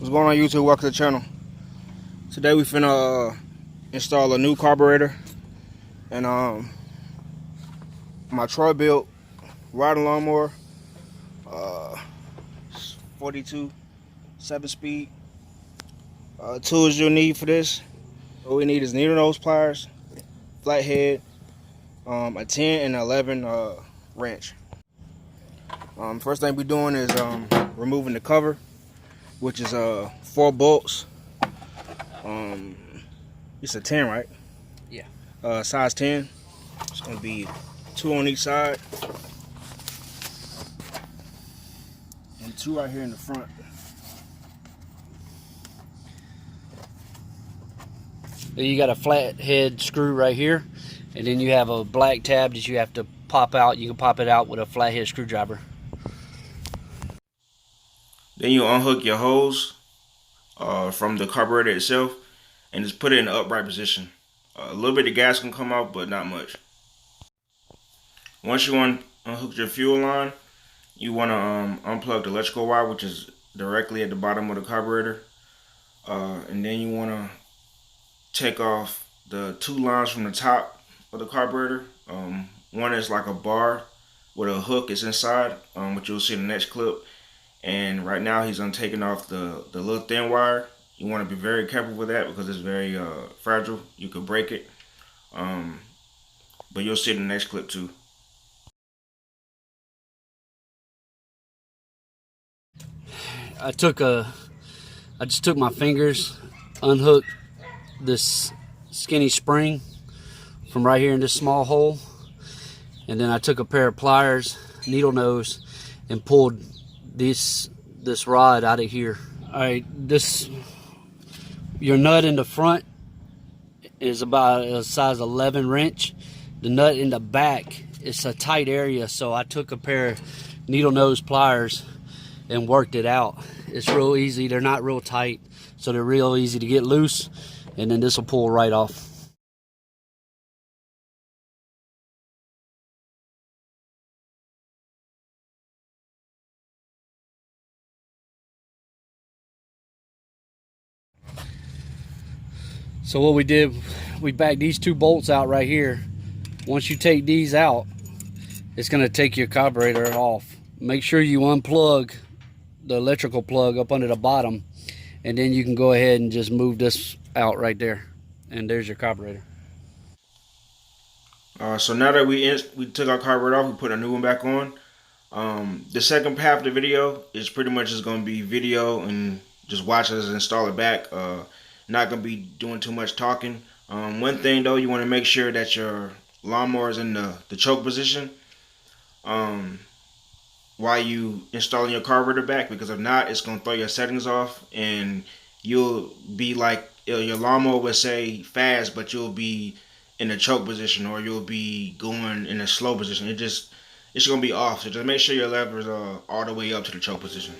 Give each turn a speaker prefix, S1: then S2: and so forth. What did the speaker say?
S1: What's going on, YouTube? Welcome to the channel. Today we finna install a new carburetor and my bilt riding lawnmower, 42 7-speed. Tools you'll need for this. What we need is needle nose pliers, flathead, a 10 and 11 wrench. First thing we're doing is removing the cover, which is 4 bolts. It's a 10, right?
S2: Yeah.
S1: Size 10. It's gonna be 2 on each side and 2 right here in the front.
S2: You got a flathead screw right here, and then you have a black tab that you have to pop out. You can pop it out with a flathead screwdriver.
S1: Then you unhook your hose from the carburetor itself and just put it in the upright position. A little bit of gas can come out, but not much. Once you unhook your fuel line, you want to unplug the electrical wire, which is directly at the bottom of the carburetor. And then you want to take off the 2 lines from the top of the carburetor. One is like a bar with a hook is inside, which you'll see in the next clip. And right now he's taking off the little thin wire. You want to be very careful with that because it's very fragile. You could break it. But you'll see it in the next clip too.
S2: I just took my fingers, unhooked this skinny spring from right here in this small hole, and then I took a pair of pliers, needle nose, and pulled this rod out of here. All right, your nut in the front is about a size 11 wrench. The nut in the back, it's a tight area, so I took a pair of needle nose pliers and worked it out. It's real easy. They're not real tight, so they're real easy to get loose, and then this will pull right off. So what we did, we backed these 2 bolts out right here. Once you take these out, it's going to take your carburetor off. Make sure you unplug the electrical plug up under the bottom, and then you can go ahead and just move this out right there, and there's your carburetor.
S1: So now that we took our carburetor off, we put a new one back on. The second half of the video is pretty much just going to be video and just watch us install it back. Not going to be doing too much talking. One thing though, you want to make sure that your lawnmower is in the choke position while you installing your carburetor back, because if not, it's going to throw your settings off and you'll be like, your lawnmower would say fast, but you'll be in the choke position, or you'll be going in a slow position. It's going to be off. So just make sure your levers are all the way up to the choke position.